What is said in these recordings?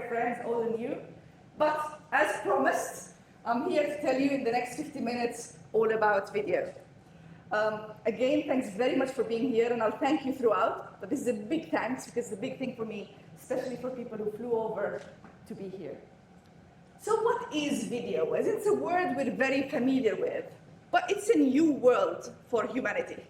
friends, old and new. But as promised, I'm here to tell you in the next 50 minutes all about video. Again, thanks very much for being here, and I'll thank you throughout. But this is a big thanks, because it's a big thing for me, especially for people who flew over to be here. So what is video? As it's a word we're very familiar with, but it's a new world for humanity.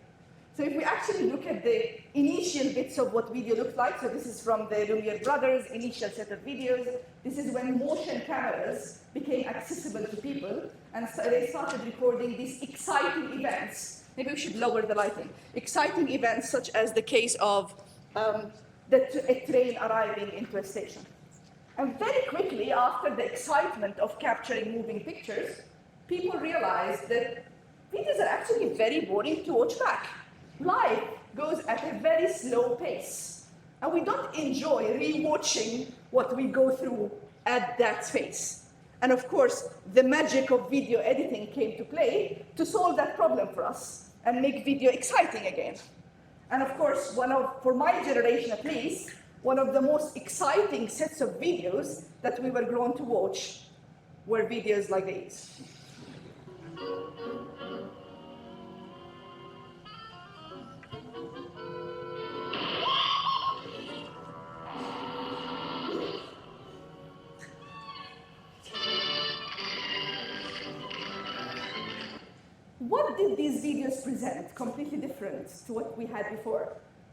So if we actually look at the initial bits of what video looked like, so this is from the Lumiere brothers' initial set of videos. This is when motion cameras became accessible to people, and so they started recording these exciting events. Maybe we should lower the lighting. Exciting events such as the case of a train arriving into a station. And very quickly, after the excitement of capturing moving pictures, people realized that videos are actually very boring to watch back. Life goes at a very slow pace, and we don't enjoy rewatching what we go through at that pace. And of course, the magic of video editing came to play to solve that problem for us and make video exciting again. And of course, for my generation at least, one of the most exciting sets of videos that we were grown to watch were videos like these. What did these videos present completely different to what we had before?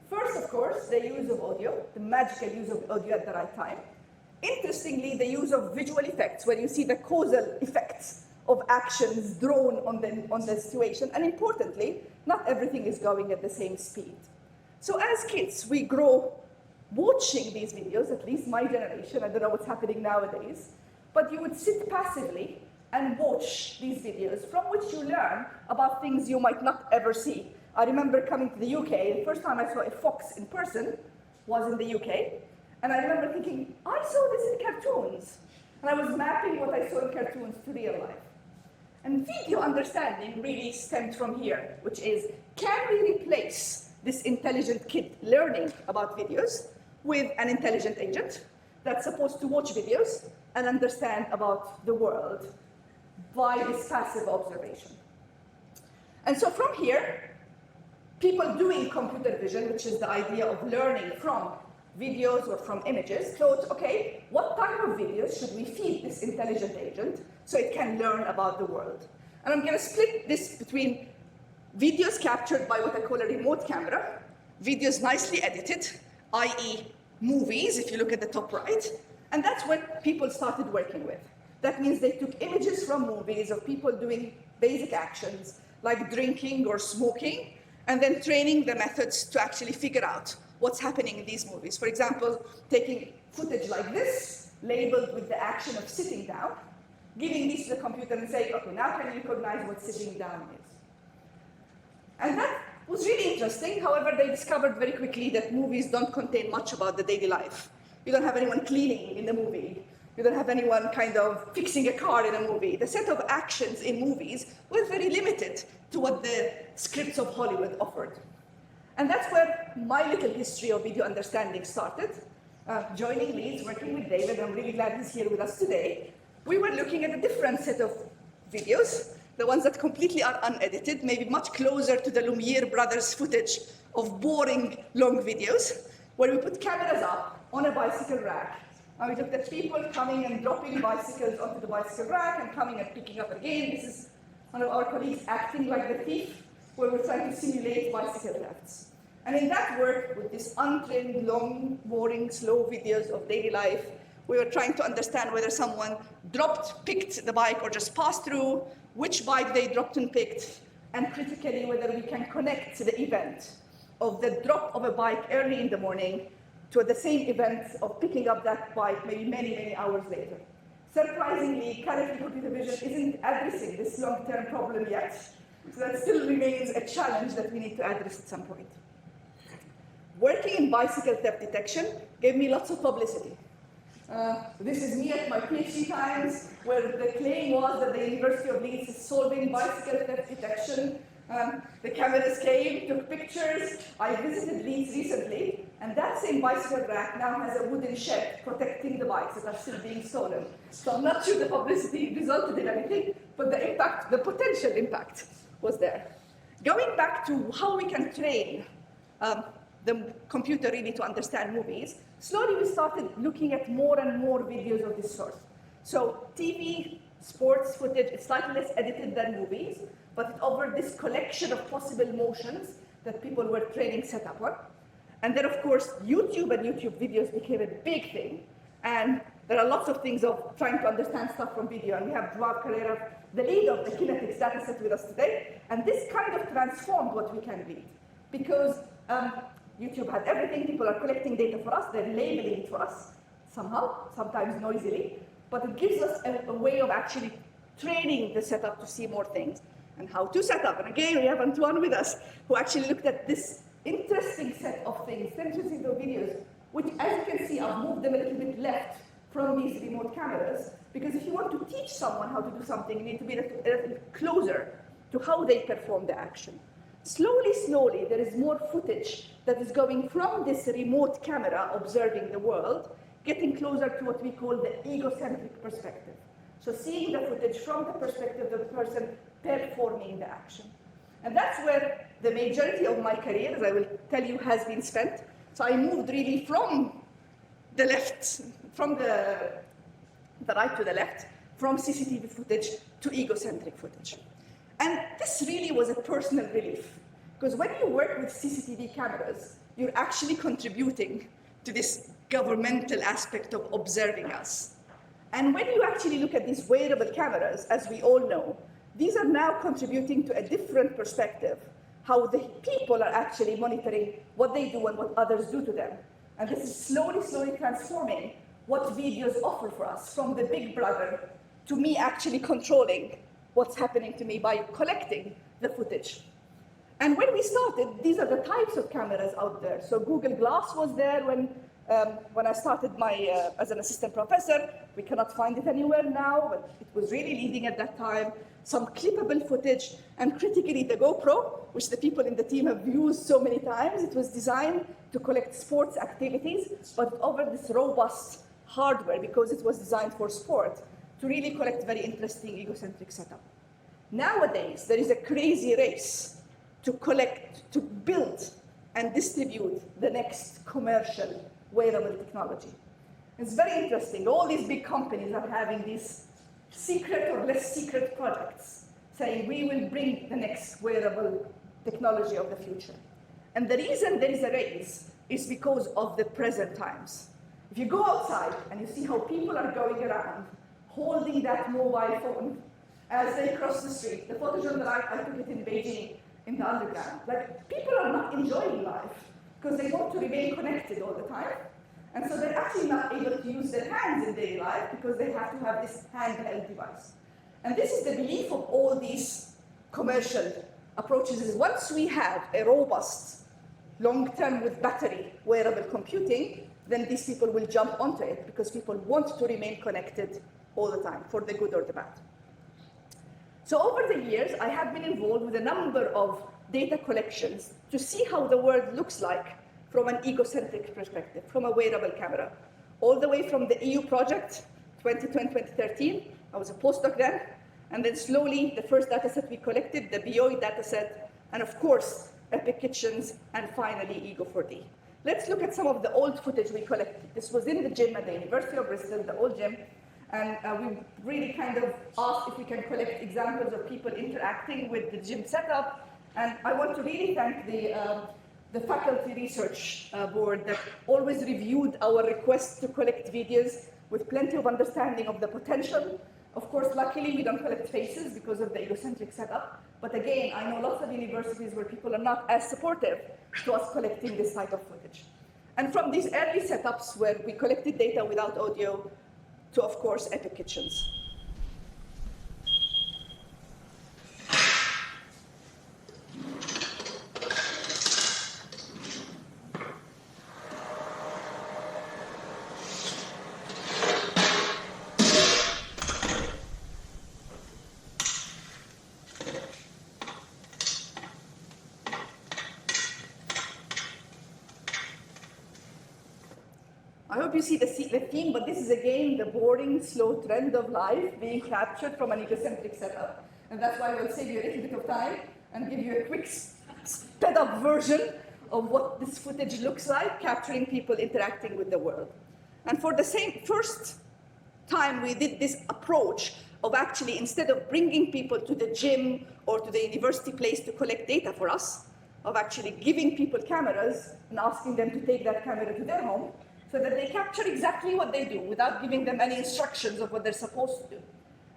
First, of course, the use of audio, the magical use of audio at the right time. Interestingly, the use of visual effects, where you see the causal effects of actions drawn on the situation. And importantly, not everything is going at the same speed. So as kids, we grow watching these videos, at least my generation, I don't know what's happening nowadays, but you would sit passively and watch these videos from which you learn about things you might not ever see. I remember coming to the UK, the first time I saw a fox in person was in the UK, and I remember thinking, I saw this in cartoons. And I was mapping what I saw in cartoons to real life. And video understanding really stemmed from here, which is, can we replace this intelligent kid learning about videos with an intelligent agent that's supposed to watch videos and understand about the world by this passive observation? And so from here, people doing computer vision, which is the idea of learning from videos or from images, thought, okay, what type of videos should we feed this intelligent agent so it can learn about the world? And I'm going to split this between videos captured by what I call a remote camera, videos nicely edited, i.e. movies, if you look at the top right, and that's what people started working with. That means they took images from movies of people doing basic actions, like drinking or smoking, and then training the methods to actually figure out what's happening in these movies. For example, taking footage like this, labeled with the action of sitting down, giving these to the computer and saying, okay, now can you recognize what sitting down is? And that was really interesting. However, they discovered very quickly that movies don't contain much about the daily life. You don't have anyone cleaning in the movie. You don't have anyone kind of fixing a car in a movie. The set of actions in movies was very limited to what the scripts of Hollywood offered. And that's where my little history of video understanding started. Joining Leeds, working with David, I'm really glad he's here with us today. We were looking at a different set of videos, the ones that completely are unedited, maybe much closer to the Lumiere brothers footage of boring long videos, where we put cameras up on a bicycle rack. And we looked at people coming and dropping bicycles onto the bicycle rack and coming and picking up again. This is one of our colleagues acting like the thief, where we're trying to simulate bicycle thefts. And in that work, with these untrimmed, long, boring, slow videos of daily life, we were trying to understand whether someone dropped, picked the bike, or just passed through, which bike they dropped and picked, and critically whether we can connect the event of the drop of a bike early in the morning to the same event of picking up that bike maybe many, many hours later. Surprisingly, currently computer vision isn't addressing this long-term problem yet, so that still remains a challenge that we need to address at some point. Working in bicycle theft detection gave me lots of publicity. This is me at my PhD times, where the claim was that the University of Leeds is solving bicycle theft detection The cameras came, took pictures. I visited Leeds recently, and that same bicycle rack now has a wooden shed protecting the bikes that are still being stolen. So I'm not sure the publicity resulted in anything, but the impact, the potential impact was there. Going back to how we can train the computer really to understand movies, slowly we started looking at more and more videos of this sort. So TV, sports footage, it's slightly less edited than movies, but it offered this collection of possible motions that people were training set up on. And then of course, YouTube and YouTube videos became a big thing. And there are lots of things of trying to understand stuff from video. And we have Joao Carreira, the lead of the Kinetics dataset with us today. And this kind of transformed what we can read. Because YouTube had everything, people are collecting data for us, they're labeling it for us somehow, sometimes noisily, but it gives us a way of actually training the setup to see more things and how to set up. And again, we have Antoine with us, who actually looked at this interesting set of things, interesting videos, which as you can see, I've moved them a little bit left from these remote cameras, because if you want to teach someone how to do something, you need to be a little closer to how they perform the action. Slowly, there is more footage that is going from this remote camera observing the world, getting closer to what we call the egocentric perspective. So seeing the footage from the perspective of the person performing the action. And that's where the majority of my career, as I will tell you, has been spent. So I moved really from the left, from the right to the left, from CCTV footage to egocentric footage. And this really was a personal relief, because when you work with CCTV cameras, you're actually contributing to this governmental aspect of observing us. And when you actually look at these wearable cameras, as we all know, these are now contributing to a different perspective, how the people are actually monitoring what they do and what others do to them. And this is slowly transforming what videos offer for us, from the big brother to me actually controlling what's happening to me by collecting the footage. And when we started, these are the types of cameras out there. So Google Glass was there when I started as an assistant professor. We cannot find it anywhere now, but it was really leading at that time. Some clippable footage, and critically the GoPro, which the people in the team have used so many times. It was designed to collect sports activities, but it offered this robust hardware because it was designed for sport to really collect very interesting egocentric setup. Nowadays, there is a crazy race to collect, to build and distribute the next commercial wearable technology. It's very interesting. All these big companies are having these secret or less secret projects saying we will bring the next wearable technology of the future. And the reason there is a race is because of the present times. If you go outside and you see how people are going around holding that mobile phone as they cross the street, the photojournal I took it in Beijing in the underground, like people are not enjoying life because they want to remain connected all the time. And so they're actually not able to use their hands in daily life because they have to have this handheld device. And this is the belief of all these commercial approaches, is once we have a robust, long-term with battery wearable computing, then these people will jump onto it because people want to remain connected all the time, for the good or the bad. So over the years, I have been involved with a number of data collections to see how the world looks like from an egocentric perspective, from a wearable camera, all the way from the EU project, 2012-2013. I was a postdoc then, and then slowly the first dataset we collected, the BOE dataset, and of course, Epic Kitchens, and finally Ego4D. Let's look at some of the old footage we collected. This was in the gym at the University of Bristol, the old gym, and we really kind of asked if we can collect examples of people interacting with the gym setup. And I want to really thank the faculty research board that always reviewed our request to collect videos with plenty of understanding of the potential. Of course, luckily, we don't collect faces because of the egocentric setup. But again, I know lots of universities where people are not as supportive to us collecting this type of footage. And from these early setups where we collected data without audio to, of course, Epic Kitchens. I hope you see the theme, but this is again the boring, slow trend of life being captured from an egocentric setup. And that's why we'll save you a little bit of time and give you a quick sped up version of what this footage looks like, capturing people interacting with the world. And for the first time, we did this approach of actually, instead of bringing people to the gym or to the university place to collect data for us, of actually giving people cameras and asking them to take that camera to their home, so that they capture exactly what they do without giving them any instructions of what they're supposed to do.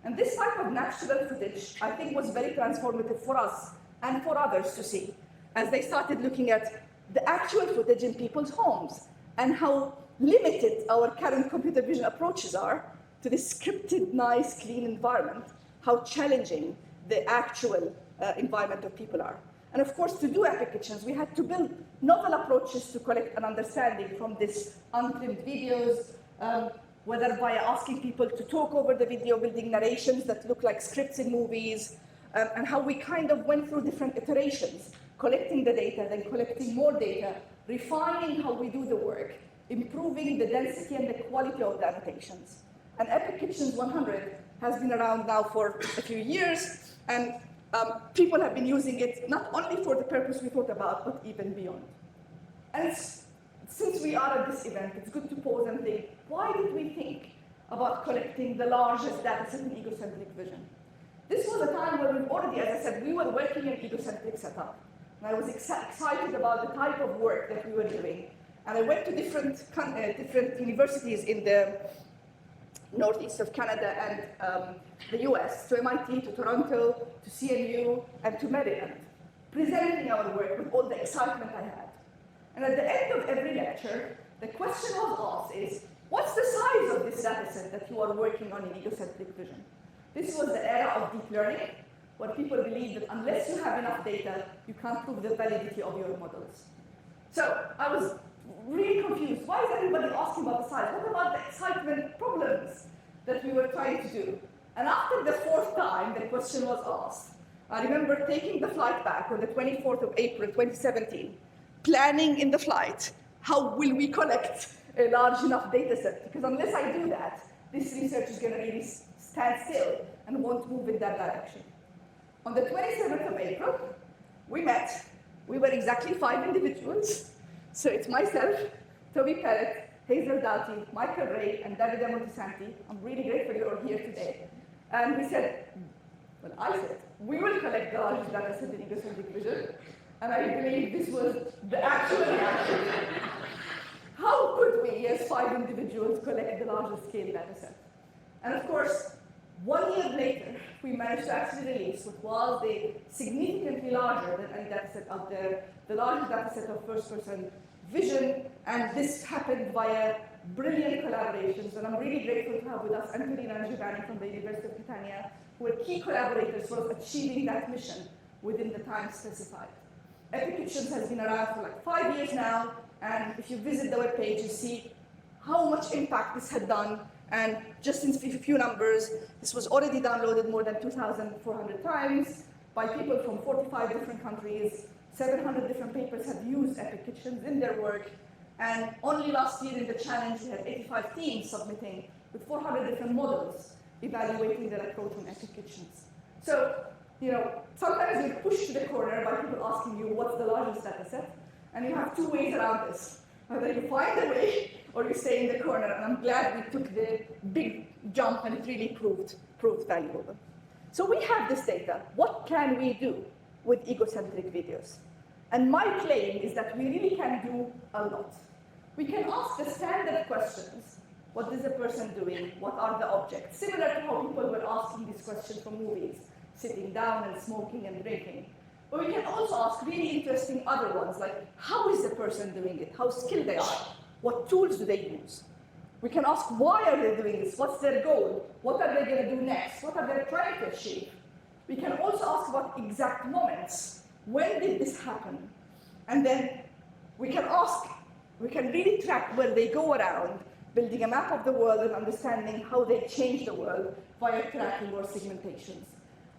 And this type of natural footage, I think, was very transformative for us and for others to see, as they started looking at the actual footage in people's homes and how limited our current computer vision approaches are to this scripted, nice, clean environment, how challenging the actual environment of people are. And of course, to do epic kitchens, we had to build novel approaches to collect an understanding from these untrimmed videos, whether by asking people to talk over the video, building narrations that look like scripts in movies, and how we kind of went through different iterations, collecting the data, then collecting more data, refining how we do the work, improving the density and the quality of the annotations. And Epic Kitchens 100 has been around now for a few years, and people have been using it not only for the purpose we thought about, but even beyond. And since we are at this event, it's good to pause and think, why did we think about collecting the largest dataset in egocentric vision? This was a time where we already, as I said, we were working in egocentric setup. And I was excited about the type of work that we were doing. And I went to different universities in the northeast of Canada and the US, to MIT, to Toronto, to CNU, and to Maryland, presenting our work with all the excitement I had. And at the end of every lecture, the question was asked is, what's the size of this dataset that you are working on in egocentric vision? This was the era of deep learning, where people believed that unless you have enough data, you can't prove the validity of your models. So I was really confused. Why is everybody asking about the size? What about the excitement problems that we were trying to do? And after the fourth time the question was asked, I remember taking the flight back on the 24th of April, 2017, planning in the flight, how will we collect a large enough data set? Because unless I do that, this research is going to really stand still and won't move in that direction. On the 27th of April, we met. We were exactly 5 individuals. So it's myself, Toby Perrett, Hazel Doughty, Michael Ray, and David Montesanti. I'm really grateful you're here today. And we said, well, I said, we will collect the largest data set in egocentric vision. And I believe this was the actual reaction. How could we, as 5 individuals, collect the largest scale data set? And of course, 1 year later, we managed to actually release what was the significantly larger than any data set out there, the largest data set of first-person vision, and this happened via brilliant collaborations, and I'm really grateful to have with us Antonina and Giovanni from the University of Catania, who were key collaborators for achieving that mission within the time specified. Epic Kitchens has been around for like 5 years now, and if you visit the webpage, you see how much impact this had done. And just in a few numbers, this was already downloaded more than 2,400 times by people from 45 different countries. 700 different papers have used Epic Kitchens in their work. And only last year in the challenge, we had 85 teams submitting with 400 different models evaluating their approach on Epic Kitchens. So, sometimes you're pushed to the corner by people asking you what's the largest data set, and you have 2 ways around this. Either you find a way or you stay in the corner, and I'm glad we took the big jump and it really proved valuable. So we have this data. What can we do with egocentric videos? And my claim is that we really can do a lot. We can ask the standard questions. What is the person doing? What are the objects? Similar to how people were asking this question from movies, sitting down and smoking and drinking. But we can also ask really interesting other ones, like how is the person doing it? How skilled they are? What tools do they use? We can ask why are they doing this? What's their goal? What are they going to do next? What are they trying to achieve? We can also ask about exact moments. When did this happen? And then we can really track where they go around, building a map of the world and understanding how they change the world via tracking or segmentations.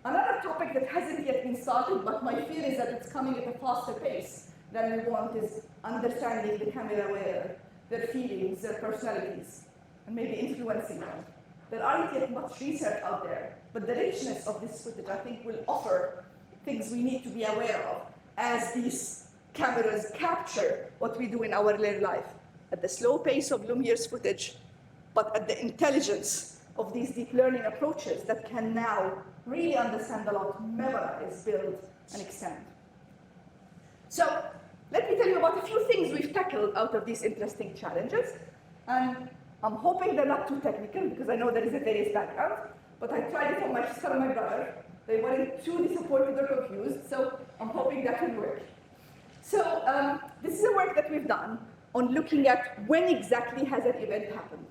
Another topic that hasn't yet been started, but my fear is that it's coming at a faster pace than we want, is understanding the camera wearer their feelings, their personalities, and maybe influencing them. There aren't yet much research out there, but the richness of this footage, I think, will offer things we need to be aware of as these cameras capture what we do in our daily life at the slow pace of Lumiere's footage, but at the intelligence of these deep learning approaches that can now really understand a lot, memorize, build, and extend. So let me tell you about a few things we've tackled out of these interesting challenges. And I'm hoping they're not too technical, because I know there is a various background, but I tried it on my sister and my brother. They weren't too disappointed or confused, so I'm hoping that will work. So this is a work that we've done on looking at when exactly has an event happened.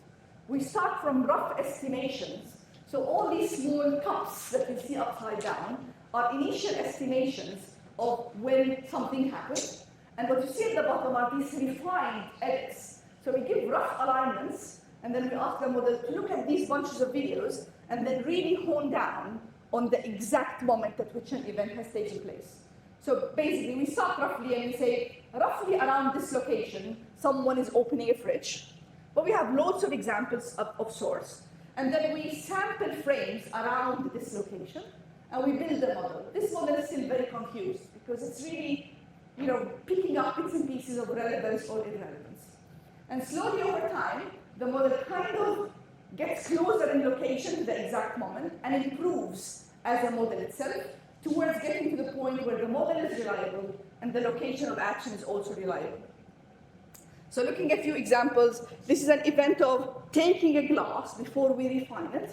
We start from rough estimations. So all these small cups that you see upside down are initial estimations of when something happened. And what you see at the bottom are these refined edits. So we give rough alignments, and then we ask the model to look at these bunches of videos and then really hone down on the exact moment at which an event has taken place. So basically, we start roughly and we say, roughly around this location, someone is opening a fridge. But we have loads of examples of source. And then we sample frames around this location, and we build a model. This model is still very confused, because it's really, picking up bits and pieces of relevance or irrelevance. And slowly over time, the model kind of gets closer in location to the exact moment and improves as a model itself towards getting to the point where the model is reliable and the location of action is also reliable. So looking at a few examples, this is an event of taking a glass before we refine it.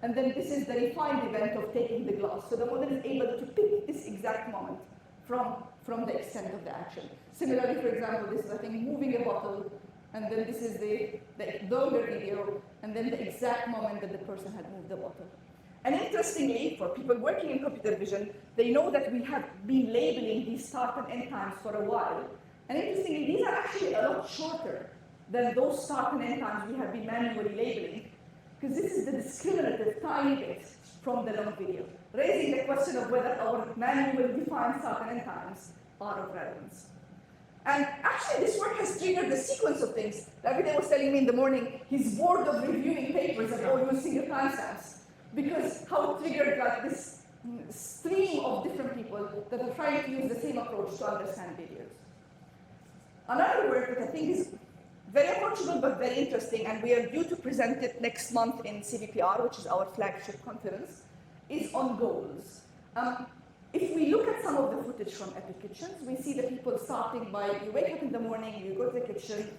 And then this is the refined event of taking the glass. So the model is able to pick this exact moment from the extent of the action. Similarly, for example, this is, I think, moving a bottle, and then this is the longer video, and then the exact moment that the person had moved the bottle. And interestingly, for people working in computer vision, they know that we have been labeling these start and end times for a while. And interestingly, these are actually a lot shorter than those start and end times we have been manually labeling, because this is the discriminative tiny bit from the long video, raising the question of whether our manually defined start and end times are of relevance. And actually, this work has triggered a sequence of things. Davide was telling me in the morning he's bored of reviewing papers and all use single timestamps, because how it triggered this stream of different people that are trying to use the same approach to understand videos. Another work that I think is very approachable but very interesting, and we are due to present it next month in CVPR, which is our flagship conference, is on goals. If we look at some of the footage from Epic Kitchens, we see the people starting by, you wake up in the morning, you go to the kitchen,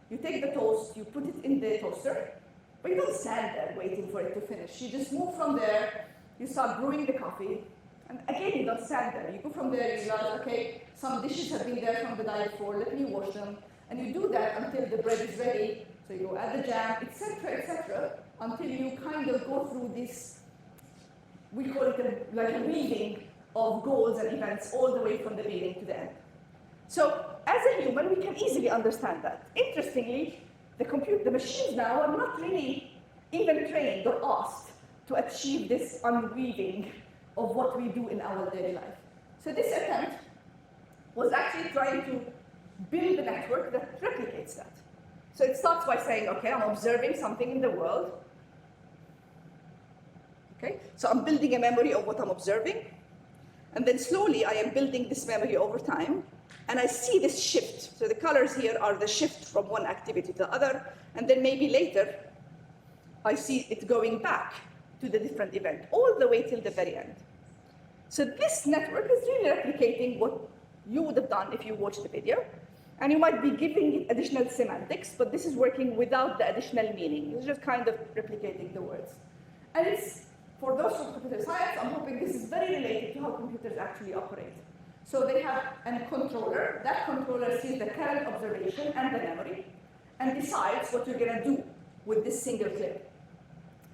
you take the toast, you put it in the toaster, but you don't stand there waiting for it to finish. You just move from there, you start brewing the coffee, and again, you don't stand there. You go from there, you realize, okay, some dishes have been there from the night before, let me wash them. And you do that until the bread is ready. So you add the jam, etc., until you kind of go through this, we call it like a weaving of goals and events all the way from the beginning to the end. So as a human, we can easily understand that. Interestingly, the machines now are not really even trained or asked to achieve this unweaving of what we do in our daily life. So this attempt was actually trying to build a network that replicates that. So it starts by saying, okay, I'm observing something in the world. Okay, so I'm building a memory of what I'm observing. And then slowly I am building this memory over time. And I see this shift. So the colors here are the shift from one activity to the other. And then maybe later, I see it going back to the different event, all the way till the very end. So this network is really replicating what you would have done if you watched the video. And you might be giving it additional semantics, but this is working without the additional meaning. It's just kind of replicating the words. And it's, for those from computer science, I'm hoping this is very related to how computers actually operate. So they have a controller. That controller sees the current observation and the memory, and decides what you're going to do with this single clip.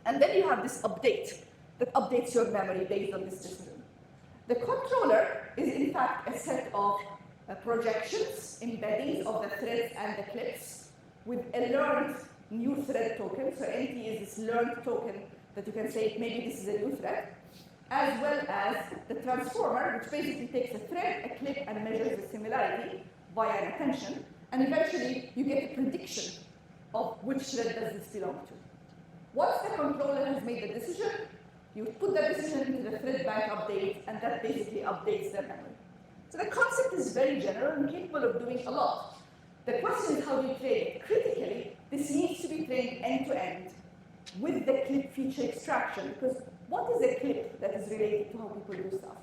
And then you have this update that updates your memory based on this decision. The controller is, in fact, a set of projections, embeddings of the threads and the clips with a learned new thread token. So NT is this learned token that you can say, maybe this is a new thread, as well as the transformer, which basically takes a thread, a clip, and measures the similarity via an attention. And eventually, you get a prediction of which thread does this belong to. Once the controller has made the decision, you put that decision into the thread bank update, and that basically updates their memory. So the concept is very general and capable of doing a lot. The question is, how do you train it? Critically, this needs to be trained end-to-end with the clip feature extraction, because what is a clip that is related to how people do stuff?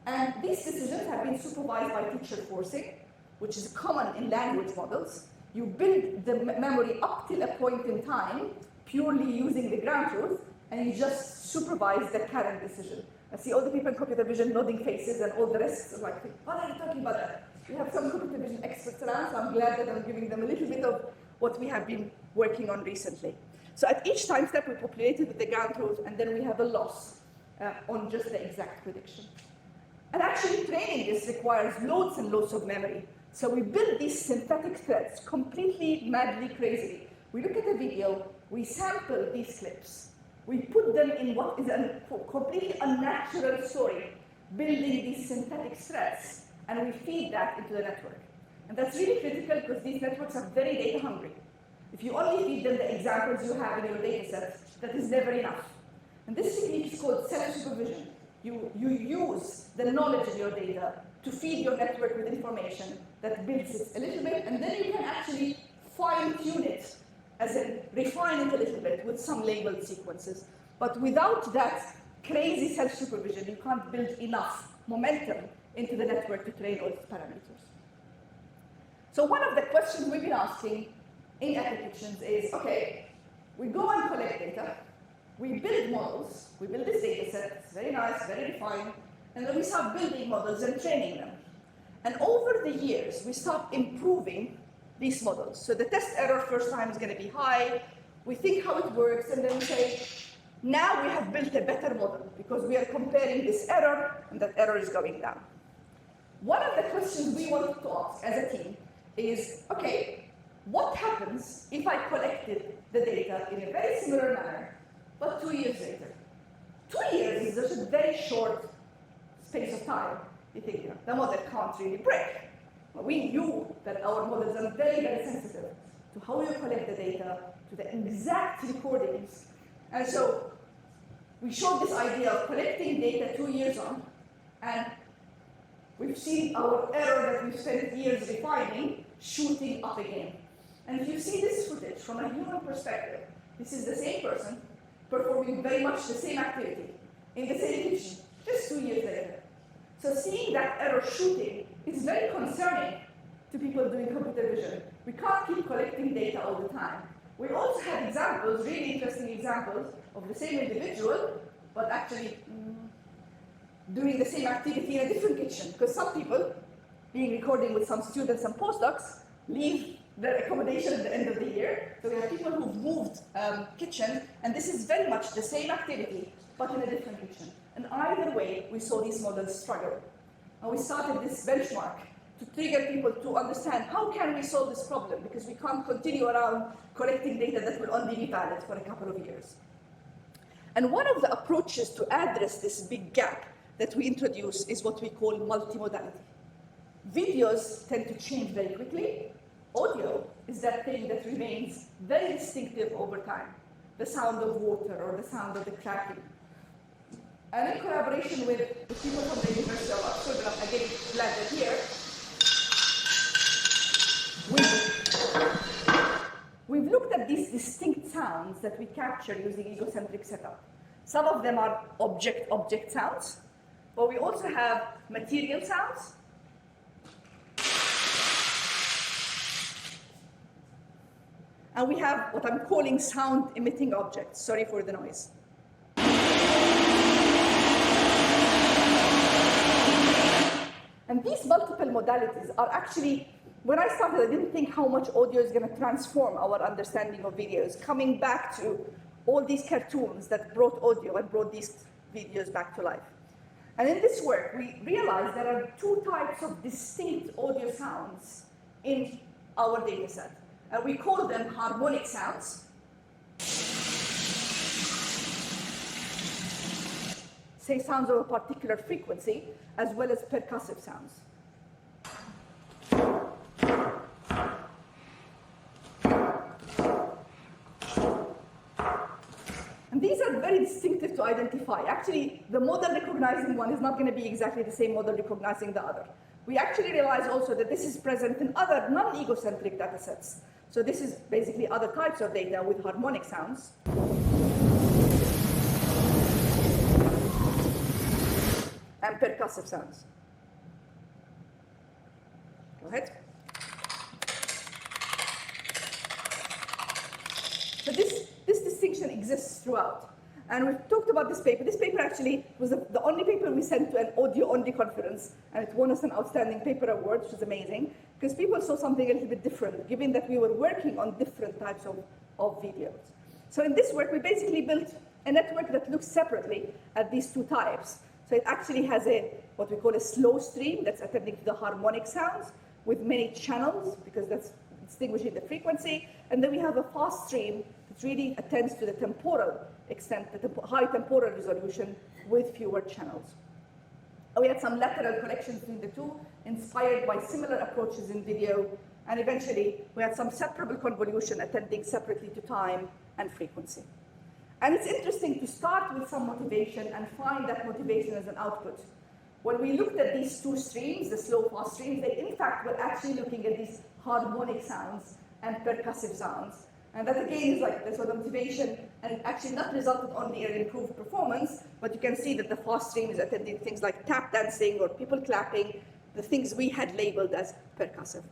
And these decisions have been supervised by teacher forcing, which is common in language models. You build the memory up till a point in time, purely using the ground truth, and you just supervise the current decision. I see all the people in computer vision nodding faces, and all the rest are like, what are you talking about that? We have some computer vision experts around, so I'm glad that I'm giving them a little bit of what we have been working on recently. So at each time step, we populate it with the ground truth, and then we have a loss on just the exact prediction. And actually, training this requires loads and loads of memory. So we build these synthetic threads completely, madly, crazily. We look at a video, we sample these clips, we put them in what is a completely unnatural story, building these synthetic threads, and we feed that into the network. And that's really critical because these networks are very data hungry. If you only feed them the examples you have in your data set, that is never enough. And this technique is called self-supervision. You use the knowledge in your data to feed your network with information that builds it a little bit, and then you can actually fine-tune it, as in refine it a little bit with some labeled sequences. But without that crazy self-supervision, you can't build enough momentum into the network to train all its parameters. So one of the questions we've been asking in applications is, okay, we go and collect data, we build models, we build this data set, it's very nice, very refined, and then we start building models and training them. And over the years, we start improving these models. So the test error first time is going to be high, we think how it works, and then we say, now we have built a better model because we are comparing this error, and that error is going down. One of the questions we wanted to ask as a team is, okay, what happens if I collected the data in a very similar manner, but 2 years later? 2 years is just a very short space of time. You think, the model can't really break. But we knew that our models are very, very sensitive to how you collect the data, to the exact recordings. And so we showed this idea of collecting data 2 years on, and we've seen our error that we've spent years refining shooting up again. And if you see this footage from a human perspective, this is the same person performing very much the same activity in the same kitchen, just 2 years later. So seeing that error shooting is very concerning to people doing computer vision. We can't keep collecting data all the time. We also had examples, really interesting examples, of the same individual, but actually doing the same activity in a different kitchen. Because some people, being recording with some students and postdocs, leave their accommodation at the end of the year. So we have people who've moved kitchen, and this is very much the same activity, but in a different kitchen. And either way, we saw these models struggle. And we started this benchmark to trigger people to understand how can we solve this problem, because we can't continue around collecting data that will only be valid for a couple of years. And one of the approaches to address this big gap that we introduce is what we call multimodality. Videos tend to change very quickly. Audio is that thing that remains very distinctive over time. The sound of water or the sound of the cracking. And in collaboration with the people from the University of Oxford, I'm again glad they're here, we've looked at these distinct sounds that we capture using egocentric setup. Some of them are object sounds, but we also have material sounds. And we have what I'm calling sound emitting objects. Sorry for the noise. And these multiple modalities are actually, when I started, I didn't think how much audio is going to transform our understanding of videos, coming back to all these cartoons that brought audio and brought these videos back to life. And in this work, we realized there are two types of distinct audio sounds in our data set. And we call them harmonic sounds. Say sounds of a particular frequency, as well as percussive sounds. And these are very distinctive to identify. Actually, the model recognizing one is not going to be exactly the same model recognizing the other. We actually realize also that this is present in other non-egocentric datasets. So this is basically other types of data with harmonic sounds. And percussive sounds. Go ahead. So this distinction exists throughout. And we've talked about this paper. This paper actually was the only paper we sent to an audio-only conference, and it won us an outstanding paper award, which is amazing, because people saw something a little bit different, given that we were working on different types of videos. So in this work, we basically built a network that looks separately at these two types. So it actually has what we call a slow stream that's attending to the harmonic sounds with many channels, because that's distinguishing the frequency. And then we have a fast stream that really attends to the temporal extent, the high temporal resolution with fewer channels. We had some lateral connections between the two, inspired by similar approaches in video. And eventually, we had some separable convolution attending separately to time and frequency. And it's interesting to start with some motivation and find that motivation as an output. When we looked at these two streams, the slow-fast streams, they in fact were actually looking at these harmonic sounds and percussive sounds. And that again is like the sort of motivation, and it actually not resulted only in improved performance, but you can see that the fast stream is attending things like tap dancing or people clapping, the things we had labeled as percussive.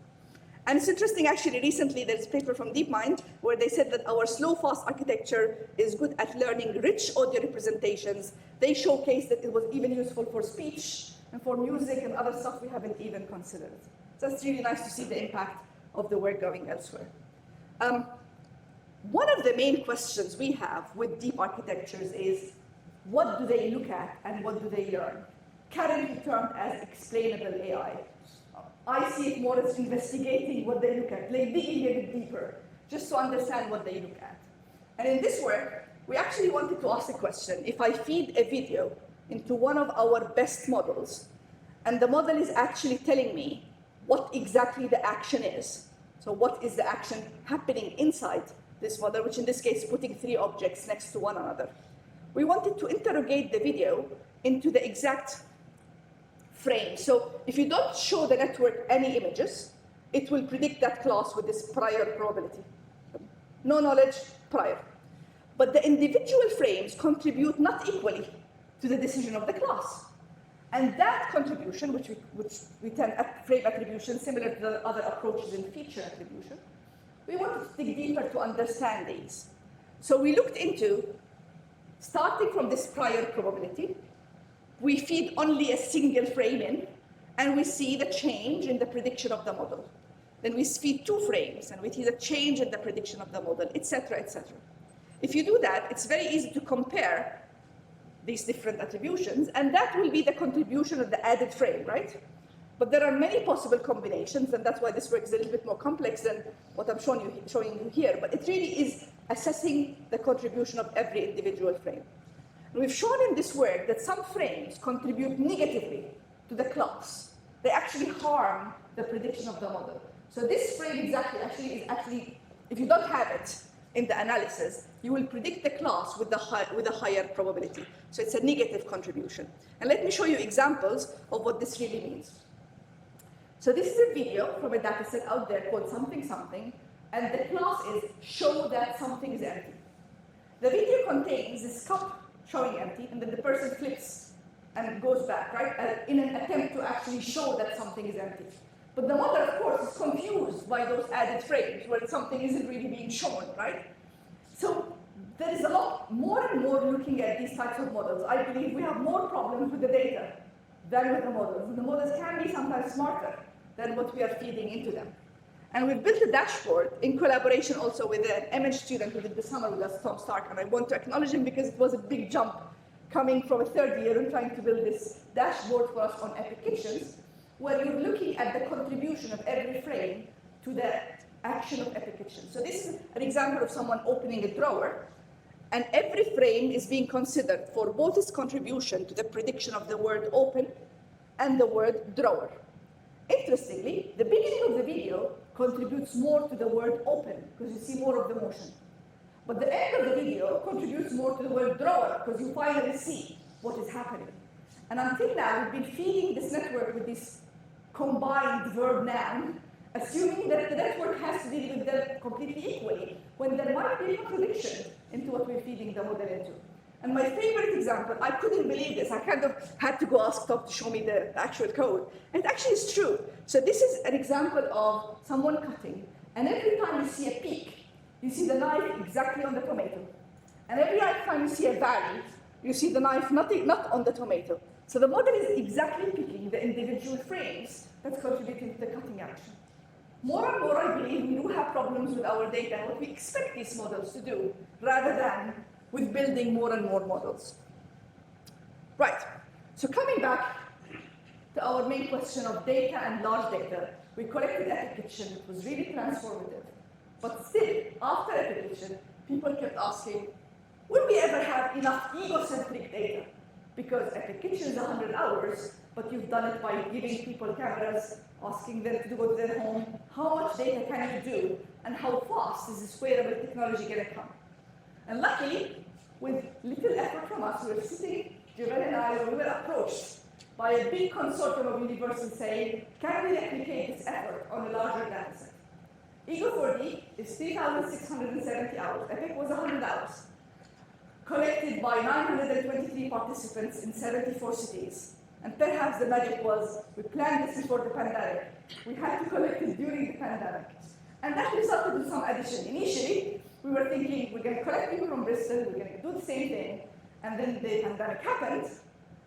And it's interesting, actually, recently there's a paper from DeepMind where they said that our slow-fast architecture is good at learning rich audio representations. They showcased that it was even useful for speech and for music and other stuff we haven't even considered. So it's really nice to see the impact of the work going elsewhere. One of the main questions we have with deep architectures is, what do they look at and what do they learn? Currently termed as explainable AI. I see it more as investigating what they look at, like digging a bit deeper, just to understand what they look at. And in this work, we actually wanted to ask a question. If I feed a video into one of our best models, and the model is actually telling me what exactly the action is, so what is the action happening inside this model, which in this case is putting three objects next to one another. We wanted to interrogate the video into the exact frame. So if you don't show the network any images, it will predict that class with this prior probability. No knowledge, prior. But the individual frames contribute not equally to the decision of the class. And that contribution, which we term frame attribution, similar to the other approaches in feature attribution, we wanted to dig deeper to understand these. So we looked into, starting from this prior probability, we feed only a single frame in, and we see the change in the prediction of the model. Then we feed two frames, and we see the change in the prediction of the model, et cetera, et cetera. If you do that, it's very easy to compare these different attributions, and that will be the contribution of the added frame, right? But there are many possible combinations, and that's why this work is a little bit more complex than what I'm showing you here. But it really is assessing the contribution of every individual frame. And we've shown in this work that some frames contribute negatively to the class. They actually harm the prediction of the model. So this frame is actually, if you don't have it in the analysis, you will predict the class with a higher probability. So it's a negative contribution. And let me show you examples of what this really means. So this is a video from a dataset out there called something something, and the class is show that something is empty. The video contains this cup showing empty, and then the person flips and goes back, right, in an attempt to actually show that something is empty. But the model, of course, is confused by those added frames where something isn't really being shown, right? So there is a lot more and more looking at these types of models. I believe we have more problems with the data than with the models. And the models can be sometimes smarter than what we are feeding into them. And we've built a dashboard in collaboration also with an MH student who did the summer with us, Tom Stark, and I want to acknowledge him because it was a big jump coming from a third year and trying to build this dashboard for us on applications, where you're looking at the contribution of every frame to the action of application. So this is an example of someone opening a drawer, and every frame is being considered for both its contribution to the prediction of the word open and the word drawer. Interestingly, the beginning of the video contributes more to the word open because you see more of the motion. But the end of the video contributes more to the word drawer, because you finally see what is happening. And until now, we've been feeding this network with this combined verb-noun, assuming that the network has to deal with them completely equally, when there might be a contradiction into what we're feeding the model into. And my favorite example, I couldn't believe this. I kind of had to go ask Top to show me the actual code. And it actually is true. So this is an example of someone cutting. And every time you see a peak, you see the knife exactly on the tomato. And every time you see a valley, you see the knife not on the tomato. So the model is exactly picking the individual frames that's contributing to the cutting action. More and more, I believe, we do have problems with our data and what we expect these models to do, rather than with building more and more models. Right, so coming back to our main question of data and large data, we collected Epic Kitchen. It was really transformative. But still, after Epic Kitchen, people kept asking, will we ever have enough egocentric data? Because Epic Kitchen is 100 hours, but you've done it by giving people cameras, asking them to go to their home. How much data can you do? And how fast is this wearable technology going to come? And luckily, with little effort from us, we were sitting, Jivan and I, we were approached by a big consortium of universities saying, can we replicate this effort on a larger dataset? Ego4D is 3,670 hours. Epic was 100 hours. Collected by 923 participants in 74 cities. And perhaps the magic was, we planned this before the pandemic. We had to collect it during the pandemic. And that resulted in some addition. Initially, we were thinking, we're going to collect people from Bristol, we're going to do the same thing. And then the pandemic happened,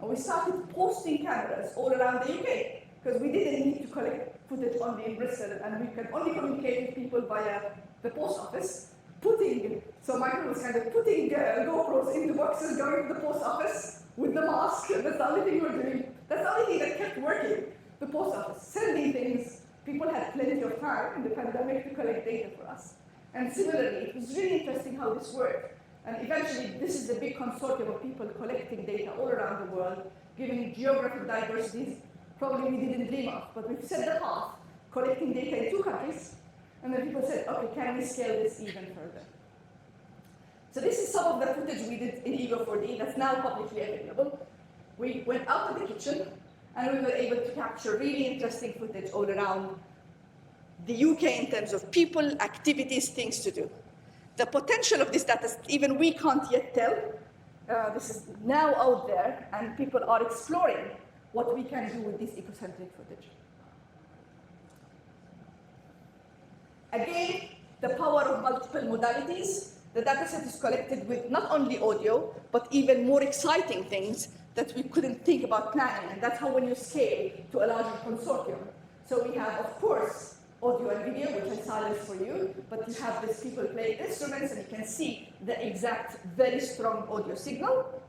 and we started posting cameras all around the UK, because we didn't need to collect footage only in Bristol, and we could only communicate with people via the post office. So Michael was kind of putting GoPros into boxes, going to the post office with the mask. That's the only thing we're doing. That's the only thing that kept working. The post office, sending things. People had plenty of time in the pandemic to collect data for us. And similarly, it was really interesting how this worked. And eventually, this is the big consortium of people collecting data all around the world, giving geographic diversities probably we didn't dream of. But we've set the path, collecting data in 2 countries. And then people said, okay, can we scale this even further? So this is some of the footage we did in Ego4D that's now publicly available. We went out of the kitchen, and we were able to capture really interesting footage all around the UK in terms of people, activities, things to do. The potential of this data, even we can't yet tell. This is now out there, and people are exploring what we can do with this egocentric footage. Again, the power of multiple modalities. The dataset is collected with not only audio, but even more exciting things that we couldn't think about planning. And that's how when you scale to a larger consortium. So we have, of course, audio and video, which I silenced for you, but you have these people playing instruments, and you can see the exact, very strong audio signal.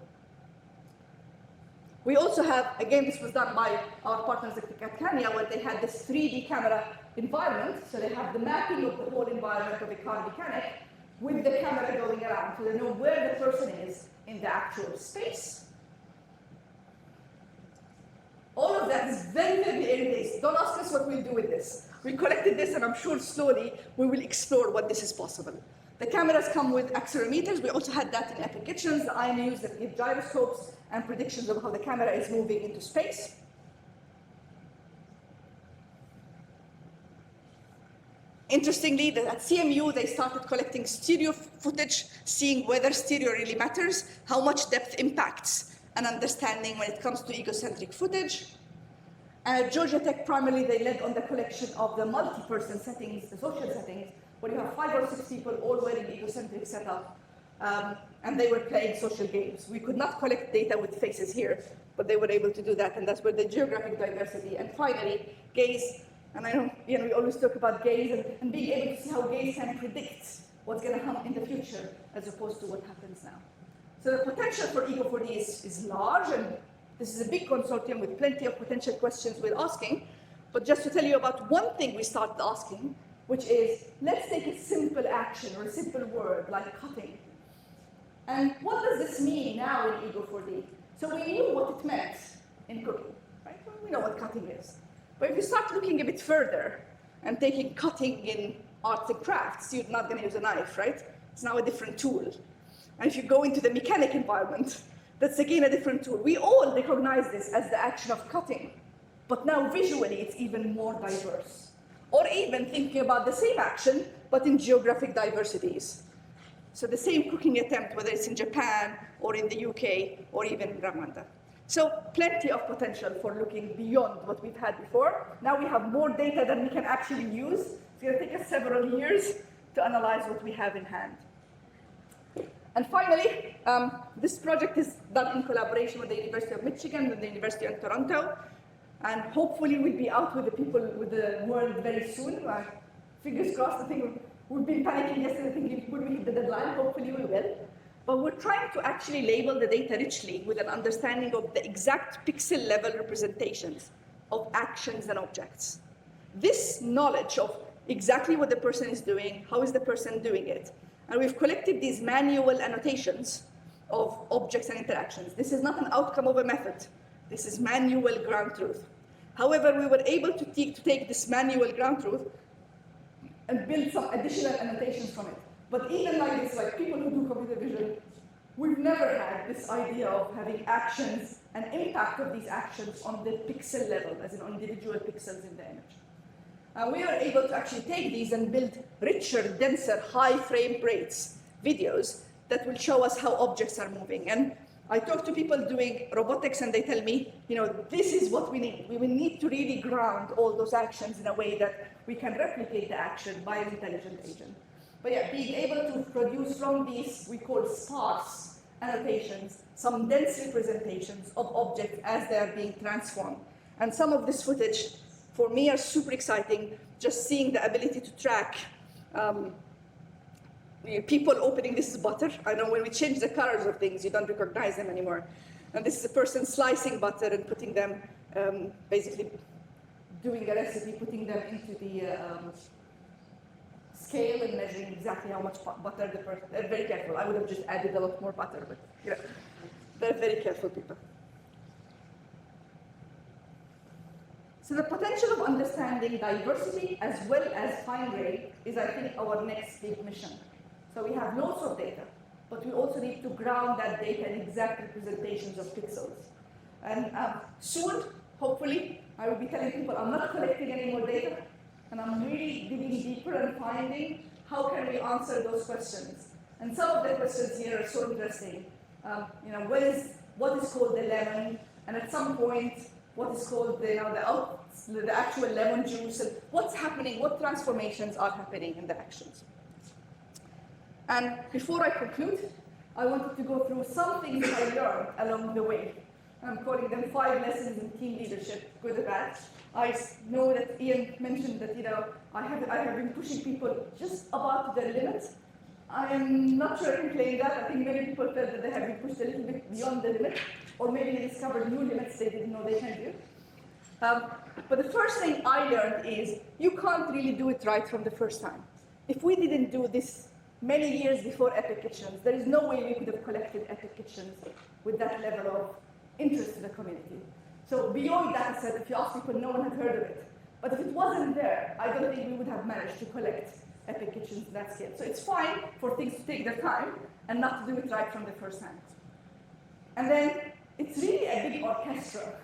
We also have, again, this was done by our partners at Kenya, where they had this 3D camera environment. So they have the mapping of the whole environment of a car mechanic with the camera going around, so they know where the person is in the actual space. All of that is very, very early days. Don't ask us what we'll do with this. We collected this, and I'm sure slowly we will explore what this is possible. The cameras come with accelerometers. We also had that in Epic Kitchens, the IMUs that give gyroscopes and predictions of how the camera is moving into space. Interestingly, at CMU, they started collecting stereo footage, seeing whether stereo really matters, how much depth impacts, and understanding when it comes to egocentric footage. And at Georgia Tech, primarily, they led on the collection of the multi-person settings, the social settings, where you have 5 or 6 people all wearing egocentric setup, and they were playing social games. We could not collect data with faces here, but they were able to do that, and that's where the geographic diversity. And finally, gaze. And I know, we always talk about gaze and being able to see how gaze can predict what's going to happen in the future, as opposed to what happens now. So the potential for Ego4D is large, and this is a big consortium with plenty of potential questions we're asking. But just to tell you about one thing we started asking, which is, let's take a simple action or a simple word like cutting. And what does this mean now in Ego4D? So we knew what it meant in cooking, right? We know what cutting is. But if you start looking a bit further and taking cutting in arts and crafts, you're not going to use a knife, right? It's now a different tool. And if you go into the mechanic environment, that's again a different tool. We all recognize this as the action of cutting, but now visually it's even more diverse. Or even thinking about the same action, but in geographic diversities. So the same cooking attempt, whether it's in Japan or in the UK or even in Rwanda. So plenty of potential for looking beyond what we've had before. Now we have more data than we can actually use. It's going to take us several years to analyze what we have in hand. And finally, this project is done in collaboration with the University of Michigan and the University of Toronto. And hopefully we'll be out with the people, with the world very soon. Fingers crossed. I think we've been panicking yesterday thinking, will we hit the deadline? Hopefully we will. But we're trying to actually label the data richly with an understanding of the exact pixel level representations of actions and objects. This knowledge of exactly what the person is doing, how is the person doing it, and we've collected these manual annotations of objects and interactions. This is not an outcome of a method. This is manual ground truth. However, we were able to take this manual ground truth and build some additional annotations from it. But even like this, like people who do computer vision, we've never had this idea of having actions and impact of these actions on the pixel level, as in on individual pixels in the image. We are able to actually take these and build richer, denser, high frame rates videos that will show us how objects are moving. And I talk to people doing robotics and they tell me, this is what we need. We will need to really ground all those actions in a way that we can replicate the action by an intelligent agent. But yeah, being able to produce from these, we call sparse annotations, some dense representations of objects as they are being transformed. And some of this footage, for me, are super exciting, just seeing the ability to track people opening. This is butter. I know when we change the colors of things, you don't recognize them anymore. And this is a person slicing butter and putting them, basically doing a recipe, putting them into the scale and measuring exactly how much butter the person. They're very careful. I would have just added a lot more butter, but they're very careful people. So the potential of understanding diversity as well as fine grain is, I think, our next big mission. So we have lots of data, but we also need to ground that data in exact representations of pixels. And soon, hopefully, I will be telling people I'm not collecting any more data, and I'm really digging deeper and finding how can we answer those questions. And some of the questions here are so interesting. What is called the lemon, and at some point, what is called the actual lemon juice, and what's happening, what transformations are happening in the actions. And before I conclude, I wanted to go through some things that I learned along the way. I'm calling them 5 lessons in team leadership, good or bad. I know that Ian mentioned that I have been pushing people just about their limits. I am not sure I can claim that. I think many people felt that they have been pushed a little bit beyond the limit, or maybe they discovered new limits they didn't know they can do. But the first thing I learned is you can't really do it right from the first time. If we didn't do this many years before Epic Kitchens, there is no way we could have collected Epic Kitchens with that level of interest in the community. So beyond that said, if you ask people, no one had heard of it. But if it wasn't there, I don't think we would have managed to collect Epic Kitchens in that scale. So it's fine for things to take their time and not to do it right from the first time. And then it's really a big orchestra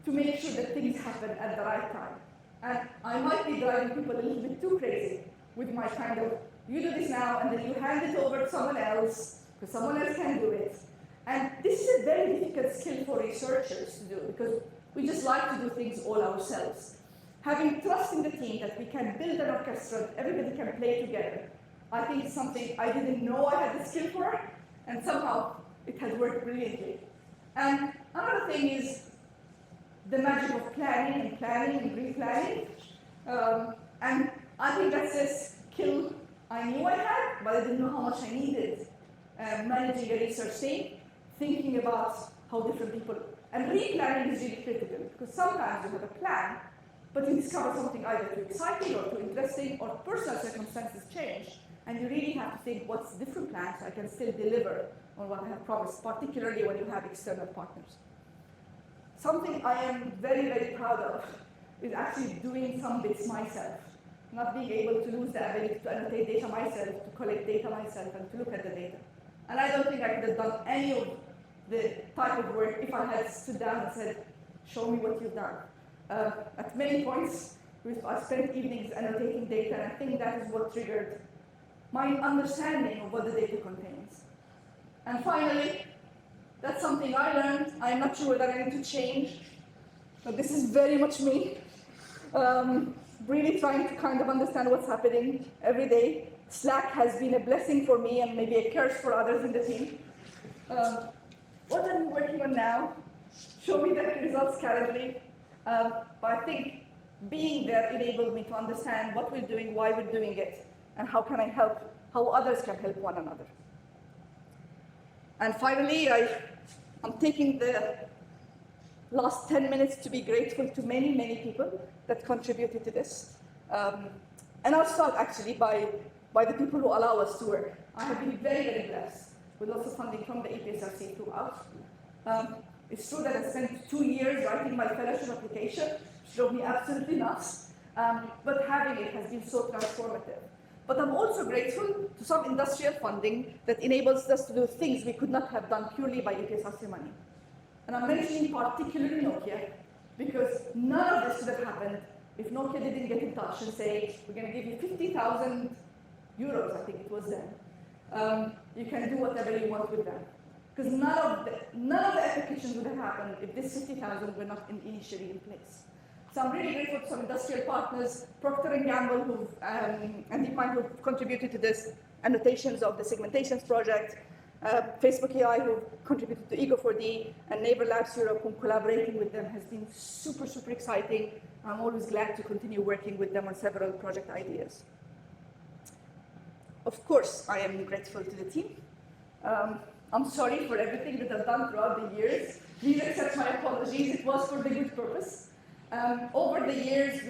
to make sure that things happen at the right time. And I might be driving people a little bit too crazy with my kind of, you do this now, and then you hand it over to someone else, because someone else can do it. And this is a very difficult skill for researchers to do, because we just like to do things all ourselves. Having trust in the team that we can build an orchestra, everybody can play together, I think is something I didn't know I had the skill for, and somehow it has worked brilliantly. And another thing is the magic of planning and replanning. And I think that's a skill I knew I had, but I didn't know how much I needed. Managing a research team, thinking about how different people, and replanning is really critical, because sometimes you have a plan, but you discover something either too exciting or too interesting, or personal circumstances change, and you really have to think, what's the different plan so I can still deliver on what I have promised, particularly when you have external partners. Something I am very, very proud of is actually doing some bits myself. not being able to lose the ability to annotate data myself, to collect data myself, and to look at the data. And I don't think I could have done any of the type of work if I had stood down and said, show me what you've done. At many points, I spent evenings annotating data, and I think that is what triggered my understanding of what the data contains. And finally, that's something I learned. I'm not sure that I need to change, but this is very much me. Really trying to kind of understand what's happening every day. Slack has been a blessing for me and maybe a curse for others in the team. What I'm working on now, show me the results currently, but I think being there enabled me to understand what we're doing, why we're doing it, and how can I help, how others can help one another. And finally, I'm taking the last 10 minutes to be grateful to many, many people that contributed to this. And I'll start actually by the people who allow us to work. I have been very, very blessed with lots of funding from the EPSRC throughout. It's true that I spent 2 years writing my fellowship application, which drove me absolutely nuts, but having it has been so transformative. But I'm also grateful to some industrial funding that enables us to do things we could not have done purely by EPSRC money. And I'm mentioning particularly Nokia, because none of this would have happened if Nokia didn't get in touch and say, we're going to give you 50,000 euros, I think it was then. You can do whatever you want with them. Because none of the applications would have happened if this 50,000 were not initially in place. So I'm really grateful to some industrial partners, Procter & Gamble, and DeepMind, who've contributed to this annotations of the segmentations project, Facebook AI, who contributed to Ego4D, and Neighbor Labs Europe, whom collaborating with them has been super, super exciting. I'm always glad to continue working with them on several project ideas. Of course, I am grateful to the team. I'm sorry for everything that I've done throughout the years. Please accept my apologies. It was for the good purpose. Over the years,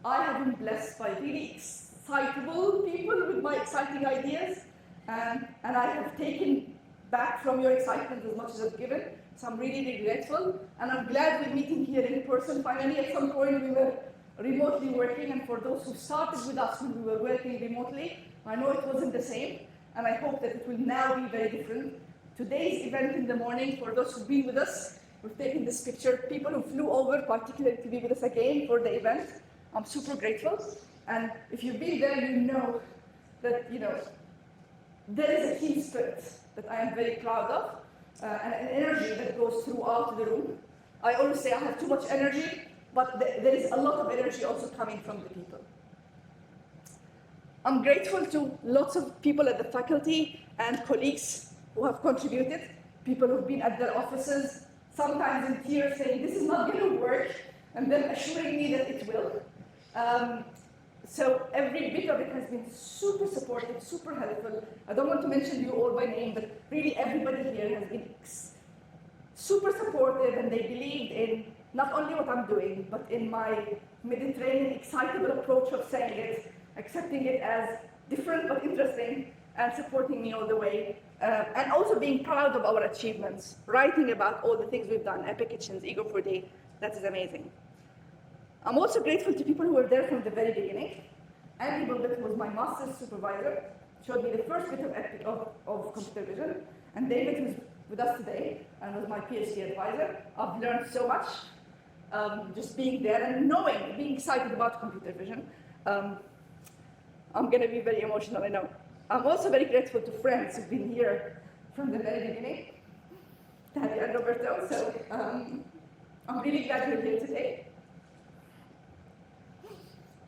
I have been blessed by really excitable people with my exciting ideas, and I have taken back from your excitement as much as I've given. So I'm really, really grateful, and I'm glad we're meeting here in person. Finally, at some point, we were remotely working, and for those who started with us when we were working remotely, I know it wasn't the same, and I hope that it will now be very different. Today's event in the morning, for those who've been with us, we've taken this picture, people who flew over particularly to be with us again for the event. I'm super grateful, and if you've been there, you know that, there is a team spirit that I am very proud of, and an energy that goes throughout the room. I always say I have too much energy, but there is a lot of energy also coming from the people. I'm grateful to lots of people at the faculty and colleagues who have contributed, people who've been at their offices, sometimes in tears saying, this is not going to work, and then assuring me that it will. So every bit of it has been super supportive, super helpful. I don't want to mention you all by name, but really everybody here has been super supportive, and they believed in not only what I'm doing, but in my Mediterranean excitable approach of saying it, accepting it as different but interesting, and supporting me all the way. And also being proud of our achievements, writing about all the things we've done, Epic Kitchens, Ego4D, that is amazing. I'm also grateful to people who were there from the very beginning. Andy Bulbett was my master's supervisor, showed me the first bit of computer vision, and David, who's with us today, and was my PhD advisor. I've learned so much, just being there and knowing, being excited about computer vision. I'm going to be very emotional, I know. I'm also very grateful to friends who've been here from the very beginning, Tanya and Roberto, so I'm really glad you're here today.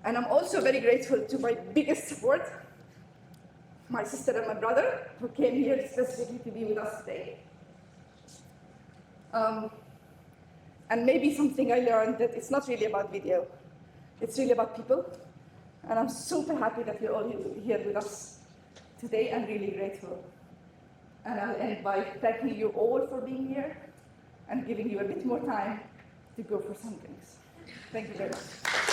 And I'm also very grateful to my biggest support, my sister and my brother, who came here specifically to be with us today. And maybe something I learned, that it's not really about video, it's really about people. And I'm super happy that you're all here with us today, and really grateful. And I'll end by thanking you all for being here and giving you a bit more time to go for some drinks. Thank you very much.